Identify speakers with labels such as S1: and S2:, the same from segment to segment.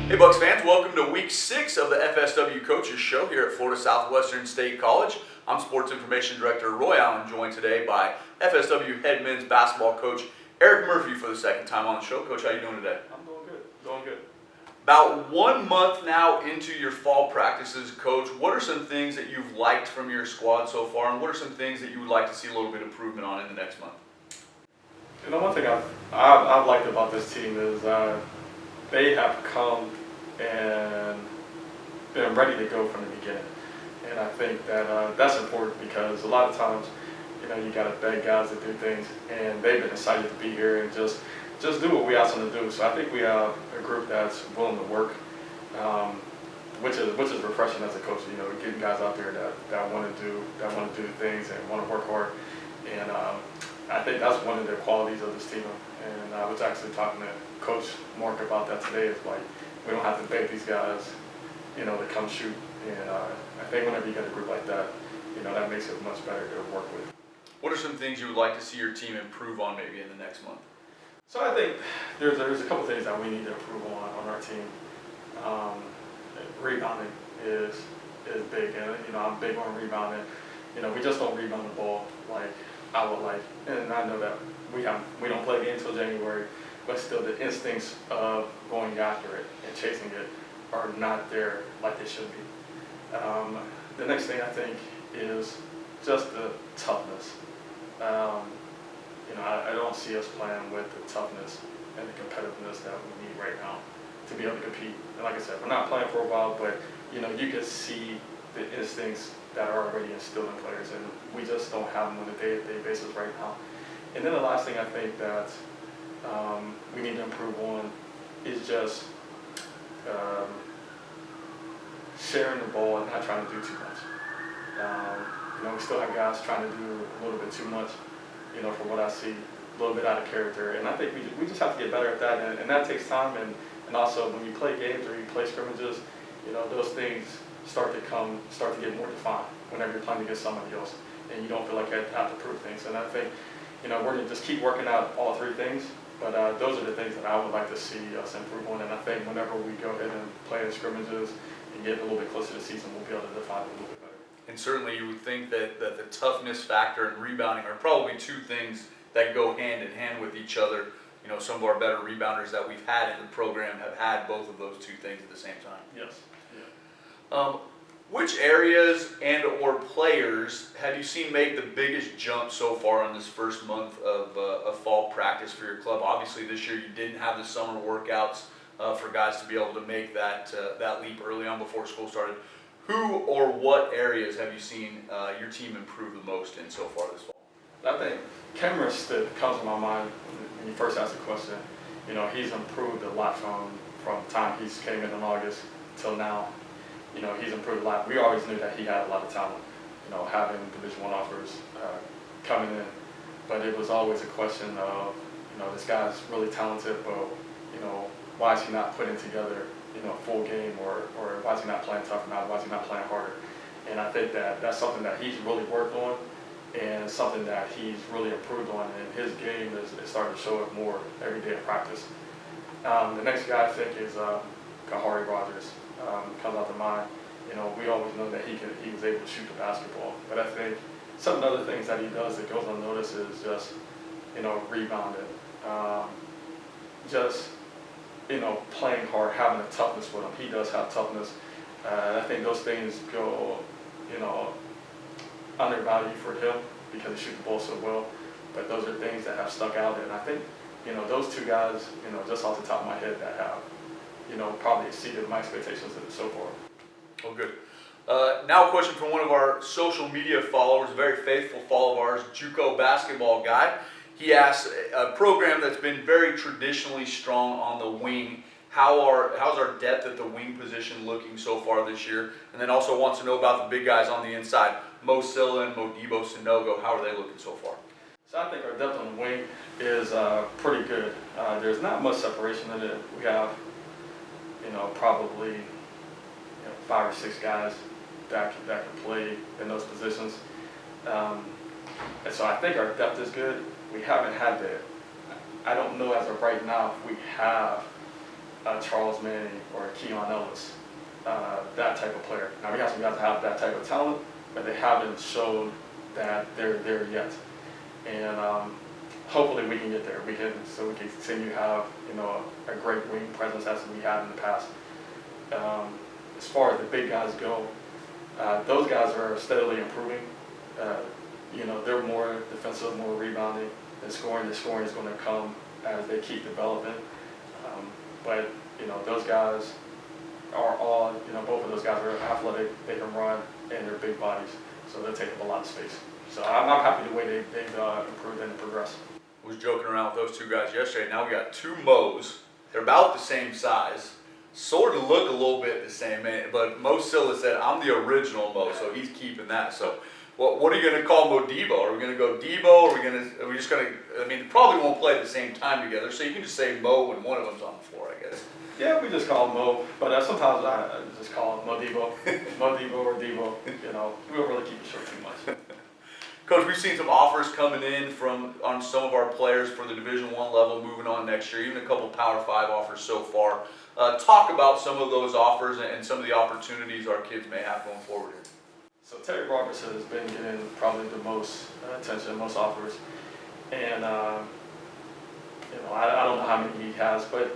S1: Hey Bucs fans, welcome to week 6 of the FSW Coaches Show here at Florida Southwestern State College. I'm Sports Information Director Roy Allen, joined today by FSW head men's basketball coach Eric Murphy for the second time on the show. Coach, how are you doing today?
S2: I'm doing good. Doing good.
S1: About 1 month now into your fall practices, Coach, what are some things that you've liked from your squad so far, and what are some things that you would like to see a little bit of improvement on in the next month?
S2: You know, one thing I've liked about this team is they have come and been ready to go from the beginning, and I think that that's important because a lot of times, you know, you got to beg guys to do things, and they've been excited to be here and just do what we ask them to do. So I think we have a group that's willing to work, which is refreshing as a coach. You know, getting guys out there that want to do things and want to work hard, and I think that's one of the qualities of this team. And I was actually talking to Coach Mark about that today. It's like we don't have to beg these guys, you know, to come shoot. And I think whenever you get a group like that, you know, that makes it much better to work with.
S1: What are some things you would like to see your team improve on maybe in the next month?
S2: So I think there's a couple things that we need to improve on our team. Rebounding is big, and you know, I'm big on rebounding. You know, we just don't rebound the ball like I would like, and I know that we don't play again until January, but still the instincts of going after it and chasing it are not there like they should be. The next thing I think is just the toughness. You know, I don't see us playing with the toughness and the competitiveness that we need right now to be able to compete. And like I said, we're not playing for a while, but you know, you can see the instincts that are already instilled in players, and we just don't have them on a day-to-day basis right now. And then the last thing I think that we need to improve on is just sharing the ball and not trying to do too much. You know, we still have guys trying to do a little bit too much, you know, from what I see, a little bit out of character. And I think we just have to get better at that, and that takes time. And also when you play games or you play scrimmages, you know, those things start to get more defined whenever you're playing against somebody else, and you don't feel like you have to prove things. And I think, you know, we're going to just keep working out all three things, but those are the things that I would like to see us improve on. And I think whenever we go ahead and play in scrimmages and get a little bit closer to the season, we'll be able to define it a little bit better.
S1: And certainly you would think that the toughness factor and rebounding are probably two things that go hand in hand with each other. You know, some of our better rebounders that we've had in the program have had both of those two things at the same time.
S2: Yes. Yeah.
S1: Which areas and or players have you seen make the biggest jump so far in this first month of fall practice for your club? Obviously this year you didn't have the summer workouts for guys to be able to make that leap early on before school started. Who or what areas have you seen your team improve the most in so far this fall?
S2: I think Cameron Stitt comes to my mind when you first asked the question. You know, he's improved a lot from the time he came in August till now. You know, he's improved a lot. We always knew that he had a lot of talent, you know, having Division I offers coming in. But it was always a question of, you know, this guy's really talented, but, you know, why is he not putting together, you know, a full game, or why is he not playing tough enough? Why is he not playing harder? And I think that that's something that he's really worked on, and something that he's really improved on, and his game is starting to show up more every day in practice. The next guy I think is Kahari Rogers. Comes out to mind. You know, we always know that he was able to shoot the basketball, but I think some other things that he does that goes unnoticed is just, you know, rebounding, just, you know, playing hard, having a toughness with him. He does have toughness. I think those things go, you know, undervalued for him because he shoots the ball so well, but those are things that have stuck out. And I think, you know, those two guys, you know, just off the top of my head, that have, you know, probably exceeded my expectations so far.
S1: Oh, good. Now a question from one of our social media followers, a very faithful follower of ours, JUCO basketball guy. He asks, a program that's been very traditionally strong on the wing, how's our depth at the wing position looking so far this year? And then also wants to know about the big guys on the inside, Mo Silla and Modibo Sinogo. How are they looking so far?
S2: So I think our depth on the wing is pretty good. There's not much separation in it. We have, you know, probably, you know, 5 or 6 guys that can play in those positions. And so I think our depth is good. We haven't had the, I don't know as of right now if we have Charles Manning or Keon Ellis, that type of player. Now we have some guys that have that type of talent, but they haven't showed that they're there yet. And hopefully we can get there. We can continue to have a great wing presence as we had in the past. As far as the big guys go, those guys are steadily improving. They're more defensive, more rebounding. The scoring is going to come as they keep developing. But those guys are all, both of those guys are athletic. They can run, and they're big bodies, so they take up a lot of space. So I'm happy the way they've improved and progressed.
S1: I was joking around with those two guys yesterday. Now we got two Mo's. They're about the same size, sort of look a little bit the same, but Mo Silla said, I'm the original Mo, so he's keeping that. So what are you going to call Mo Debo? Are we going to go Debo? Are we just going to, probably won't play at the same time together, so you can just say Mo when one of them's on the floor, I guess.
S2: Yeah, we just call him Mo, but sometimes I just call him Mo Debo, Mo Debo or Debo. We don't really keep it short too much.
S1: Coach, we've seen some offers coming in on some of our players for the Division I level moving on next year, even a couple Power 5 offers so far. Talk about some of those offers and some of the opportunities our kids may have going forward here.
S2: So Terry Robertson has been getting probably the most attention, most offers, and I don't know how many he has, but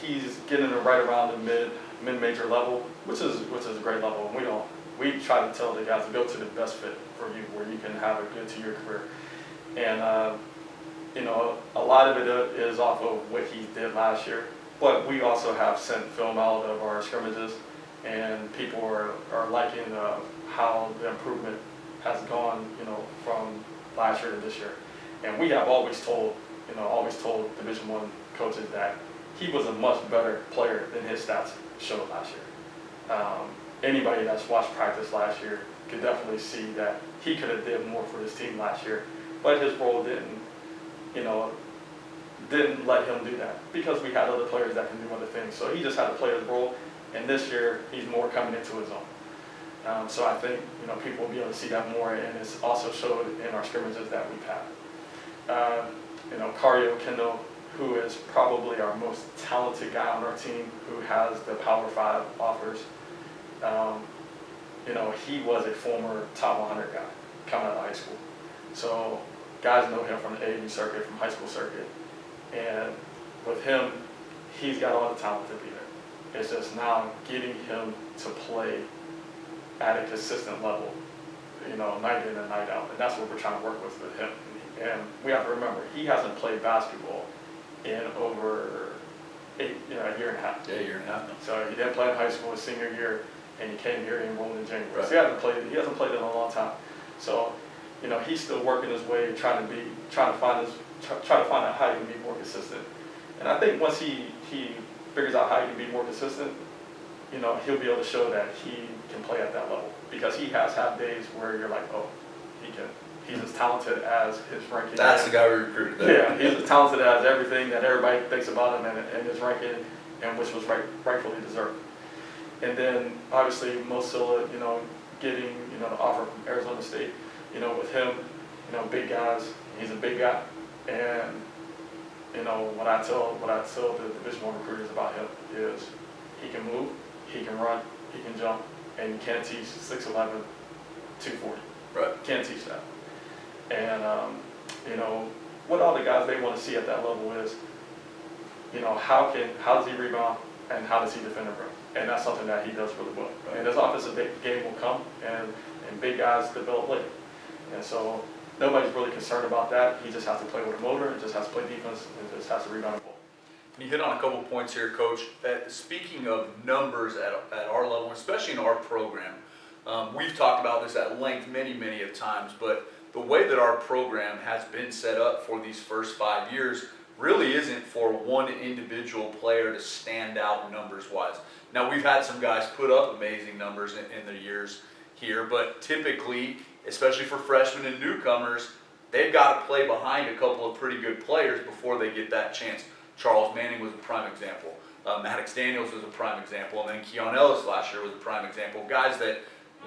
S2: he's getting it right around the mid-major level, which is a great level. And we try to tell the guys to go to the best fit for you, where you can have a good 2-year career. And a lot of it is off of what he did last year, but we also have sent film out of our scrimmages, and people are liking how the improvement has gone, from last year to this year. And we have always told Division I coaches that he was a much better player than his stats showed last year. Anybody that's watched practice last year could definitely see that he could have did more for his team last year, but his role didn't let him do that, because we had other players that can do other things. So he just had to play his role, and this year he's more coming into his own. So I think people will be able to see that more, and it's also showed in our scrimmages that we've had. Cario Kendall, who is probably our most talented guy on our team, who has the Power 5 offers. He was a former top 100 guy coming out of high school. So guys know him from the AAU circuit, from high school circuit. And with him, he's got all the talent to be there. It's just now getting him to play at a consistent level, night in and night out. And that's what we're trying to work with him. And we have to remember, he hasn't played basketball in over a year and a half.
S1: Yeah, a year and a half now.
S2: So he didn't play in high school his senior year, and he came here and enrolled in January.
S1: Right.
S2: So he hasn't played in a long time. So, he's still working his way, trying to find out how he can be more consistent. And I think once he figures out how he can be more consistent, he'll be able to show that he can play at that level. Because he has had days where you're like, oh, he's as talented as his ranking.
S1: That's the guy we recruited there.
S2: Yeah, he's as talented as everything that everybody thinks about him and his ranking, and which was rightfully deserved. And then obviously Mo Silla, getting the offer from Arizona State, with him, big guys, he's a big guy, and what I tell the Division I recruiters about him is he can move, he can run, he can jump, and you can't teach 6'11", 240.
S1: Right.
S2: Can't teach that. And what all the guys they want to see at that level is, how does he rebound and how does he defend the rim? And that's something that he does really well.
S1: Right.
S2: And his offensive game will come, and big guys develop later. And so nobody's really concerned about that. He just has to play with a motor, and just has to play defense, and just has to rebound the ball.
S1: You hit on a couple points here, Coach. Speaking of numbers at our level, especially in our program, we've talked about this at length many of times, but the way that our program has been set up for these first 5 years really isn't for one individual player to stand out numbers-wise. Now, we've had some guys put up amazing numbers in the years here, but typically, especially for freshmen and newcomers, they've got to play behind a couple of pretty good players before they get that chance. Charles Manning was a prime example. Maddox Daniels was a prime example, and then Keon Ellis last year was a prime example. Guys that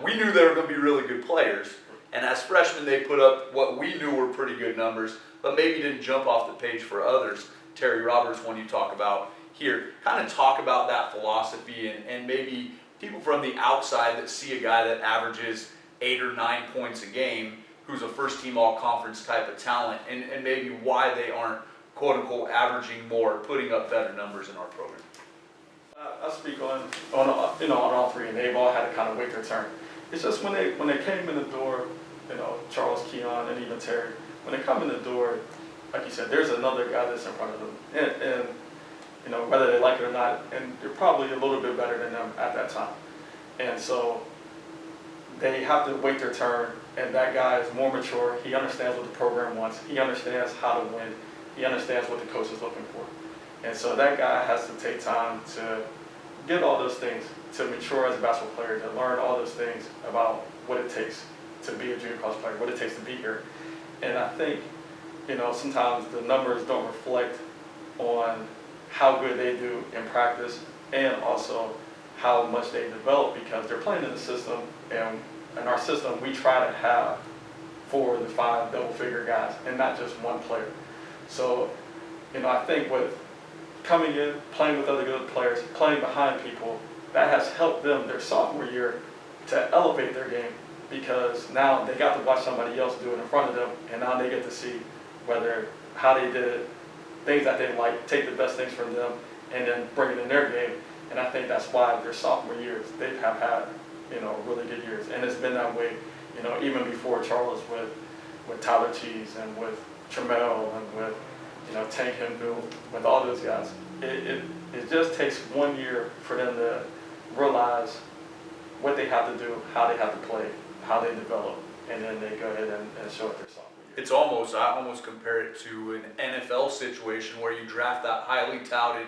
S1: we knew they were going to be really good players, and as freshmen they put up what we knew were pretty good numbers, but maybe didn't jump off the page for others. Terry Roberts, one you talk about, here. Kind of talk about that philosophy and maybe people from the outside that see a guy that averages 8 or 9 points a game, who's a first-team all-conference type of talent, and maybe why they aren't quote-unquote averaging more, putting up better numbers in our program.
S2: I speak on all three, and they've all had to kind of wait their turn. It's just when they came in the door, Charles, Keon, and even Terry, when they come in the door, like you said, there's another guy that's in front of them, and whether they like it or not, and they're probably a little bit better than them at that time, and so they have to wait their turn. And that guy is more mature. He understands what the program wants. He understands how to win. He understands what the coach is looking for. And so that guy has to take time to get all those things, to mature as a basketball player, to learn all those things about what it takes to be a junior college player, what it takes to be here. And I think, sometimes the numbers don't reflect on how good they do in practice and also how much they develop, because they're playing in the system, and in our system we try to have 4 to 5 double-figure guys and not just one player. So, I think with coming in, playing with other good players, playing behind people, that has helped them their sophomore year to elevate their game, because now they got to watch somebody else do it in front of them, and now they get to see how they did it, things that they like, take the best things from them, and then bring it in their game. And I think that's why their sophomore years, they have had, really good years. And it's been that way, even before Charles with Tyler Cheese and with Tremel and with, Tank Hindu, with all those guys. It just takes 1 year for them to realize what they have to do, how they have to play, how they develop, and then they go ahead and show it their sophomore year.
S1: I almost compare it to an NFL situation where you draft that highly touted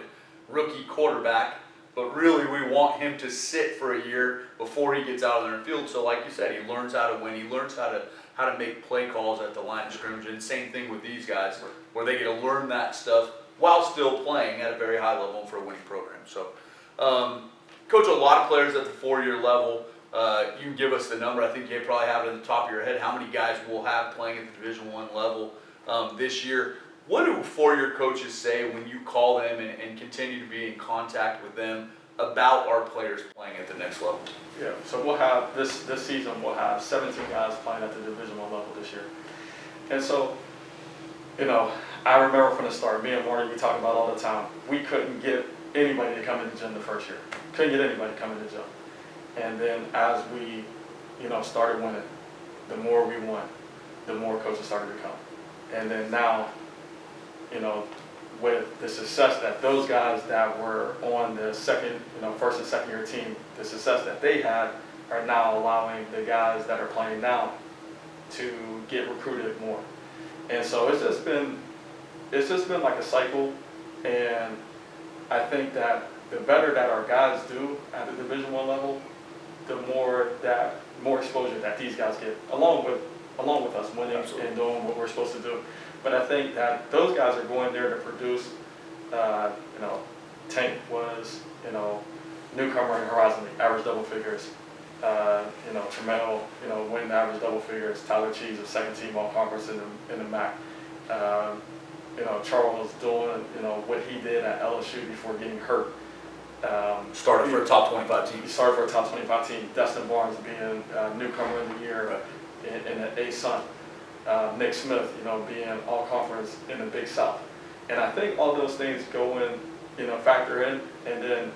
S1: rookie quarterback, but really we want him to sit for a year before he gets out on the field. So like you said, he learns how to win, he learns how to make play calls at the line of scrimmage, and same thing with these guys, where they get to learn that stuff while still playing at a very high level for a winning program. So, coach, a lot of players at the 4-year level. You can give us the number. I think you probably have it at the top of your head. How many guys we'll have playing at the Division I level this year? What do 4-year coaches say when you call them and continue to be in contact with them about our players playing at the next level?
S2: Yeah, so we'll have this season. We'll have 17 guys playing at the Division I level this year, and so, I remember from the start, me and Warner, we talk about all the time. We couldn't get anybody to come in the gym the first year. Couldn't get anybody to come in the gym. And then as we, started winning, the more we won, the more coaches started to come. And then now, with the success that those guys that were on the first and second year team, the success that they had are now allowing the guys that are playing now to get recruited more. And so it's just been like a cycle, and I think that the better that our guys do at the Division I level, the more exposure that these guys get, along with us winning
S1: Absolutely.
S2: And doing what we're supposed to do. But I think that those guys are going there to produce. Tank was, newcomer in Horizon League, average double figures. Tremel, winning average double figures. Tyler Cheese, a second team all conference in the MAC. Charles doing, what he did at LSU before getting hurt.
S1: Started for a top 25 team.
S2: He started for a top 25 team. Dustin Barnes being newcomer of the year in the A-Sun. Nick Smith, being all conference in the Big South. And I think all those things go in, factor in. And then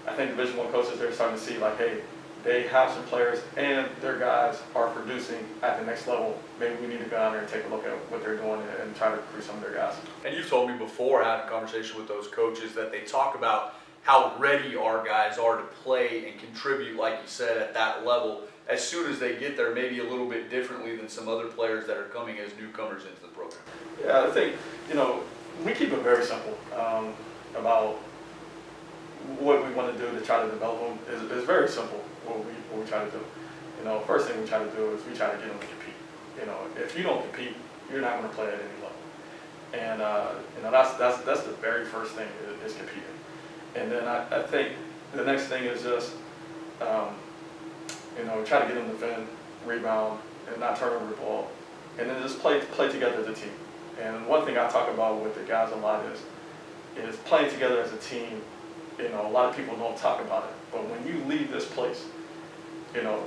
S2: I think Division I coaches, they're starting to see like, hey, they have some players and their guys are producing at the next level. Maybe we need to go down there and take a look at what they're doing and try to recruit some of their guys.
S1: And you've told me before, I had a conversation with those coaches, that they talk about how ready our guys are to play and contribute, like you said, at that level as soon as they get there, maybe a little bit differently than some other players that are coming as newcomers into the program.
S2: Yeah, I think, we keep it very simple about what we want to do to try to develop them. Is very simple what we try to do. First thing we try to do is we try to get them to compete. If you don't compete, you're not going to play at any level. And that's the very first thing is competing. And then I think the next thing is just try to get them to defend, rebound, and not turn over the ball, and then just play together as a team. And one thing I talk about with the guys a lot is, is playing together as a team. You know, a lot of people don't talk about it, but when you leave this place, you know,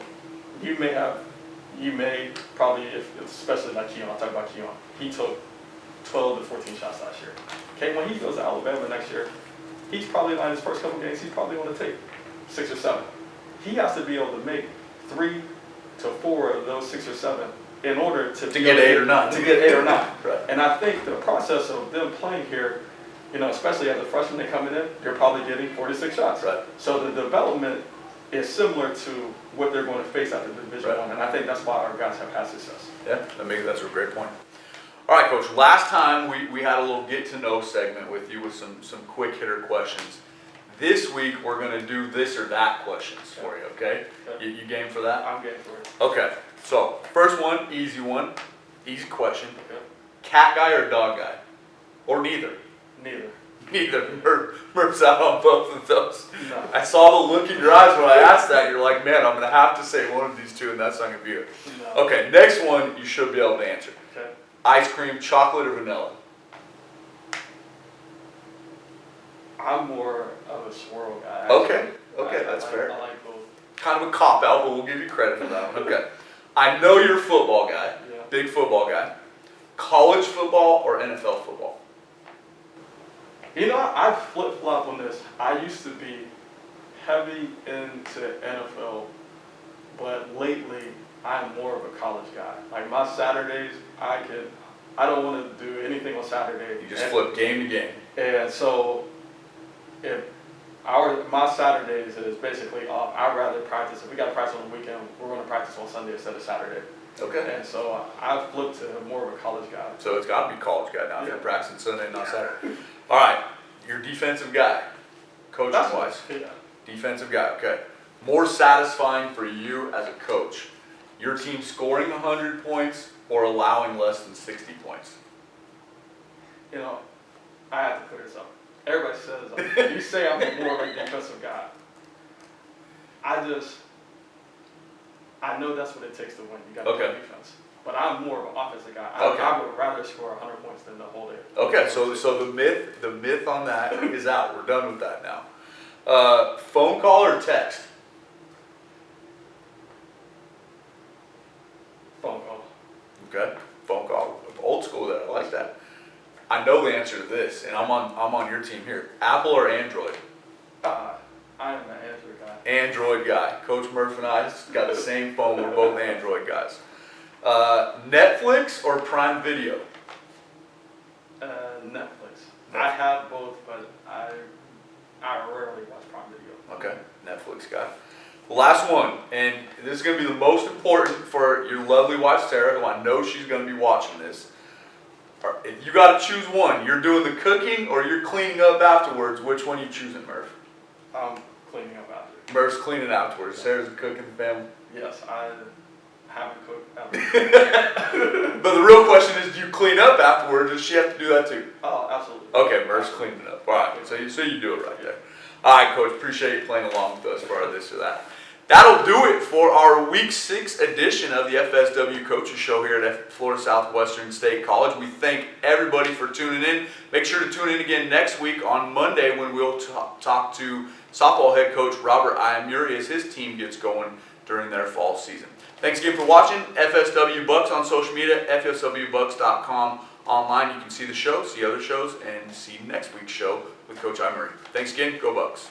S2: you may probably, especially like Keon, I'll talk about Keon, he took 12 to 14 shots last year. Okay, when he goes to Alabama next year, he's probably not in his first couple games, he's probably going to take 6 or 7. He has to be able to make 3 to 4 of those 6 or 7 in order to
S1: get 8 or 9.
S2: To get 8 or 9.
S1: Right.
S2: And I think the process of them playing here, you know, especially as a freshman they coming in, they're probably getting 46 shots.
S1: Right.
S2: So the development is similar to what they're going to face after Division I, and I think that's why our guys have had success.
S1: Yeah, that's a great point. All right, Coach, last time we had a little get-to-know segment with you with some quick hitter questions. This week, we're going to do this or that questions for you, okay? You game for that?
S2: I'm game for it.
S1: Okay, so first one, easy question.
S2: Okay.
S1: Cat guy or dog guy? Or neither?
S2: Neither.
S1: Neither. Murph's out on both of those.
S2: No.
S1: I saw the look in your eyes when I asked that. You're like, man, I'm going to have to say one of these two, and that's not going to be it.
S2: No.
S1: Okay, next one you should be able to answer.
S2: Okay.
S1: Ice cream, chocolate, or vanilla?
S2: I'm more of a swirl guy.
S1: Okay, that's fair.
S2: I like both.
S1: Kind of a cop-out, but we'll give you credit for that one. Okay. I know you're a football guy,
S2: Yeah.
S1: big football guy. College football or NFL football?
S2: You know, I flip-flop on this. I used to be heavy into NFL, but lately I'm more of a college guy. Like my Saturdays, I don't want to do anything on Saturday.
S1: You just flip game to game.
S2: And so, if my Saturdays is basically off, I'd rather practice. If we got to practice on the weekend, we're going to practice on Sunday instead of Saturday.
S1: Okay.
S2: And so I flipped to more of a college guy.
S1: So it's got to be college guy now if
S2: Yeah.
S1: you're practicing Sunday, not Saturday. All right, your defensive guy, coaching-wise.
S2: Yeah.
S1: Defensive guy, okay. More satisfying for you as a coach, your team scoring 100 points or allowing less than 60 points?
S2: You know, I have to clear this up. Everybody says, you say I'm more of a defensive guy. I know that's what it takes to win. You got to play defense. But I'm more of an offensive guy. I would rather score 100 points than the whole day.
S1: Okay, so the myth on that is out. We're done with that now. Phone call or text?
S2: Phone call.
S1: Okay, phone call. Old school there. I like that. I know the answer to this, and I'm on your team here. Apple or Android?
S2: I am an Android guy.
S1: Android guy. Coach Murph and I got the same phone. We're both Android guys. Netflix or Prime Video?
S2: Netflix. I have both, but I rarely watch Prime Video.
S1: Okay, Netflix guy. The last one, and this is going to be the most important for your lovely wife Sarah, who I know she's going to be watching this. If you got to choose one, you're doing the cooking or you're cleaning up afterwards, which one are you choosing, Murph?
S2: I'm cleaning up after.
S1: Murph's cleaning afterwards. Sarah's a cook in the family.
S2: Yes, I haven't cooked after.
S1: But the real question is, do you clean up afterwards? Does she have to do that too?
S2: Oh, absolutely.
S1: Okay, Murph's cleaning up. All right, so you do it right there. All right, Coach, appreciate you playing along with us for this or that. That'll do it for our Week 6 edition of the FSW Coaches Show here at Florida Southwestern State College. We thank everybody for tuning in. Make sure to tune in again next week on Monday when we'll talk to softball head coach Robert Iamuri as his team gets going during their fall season. Thanks again for watching. FSW Bucs on social media, fswbucs.com online. You can see the show, see other shows, and see next week's show with Coach Iamuri. Thanks again. Go Bucs.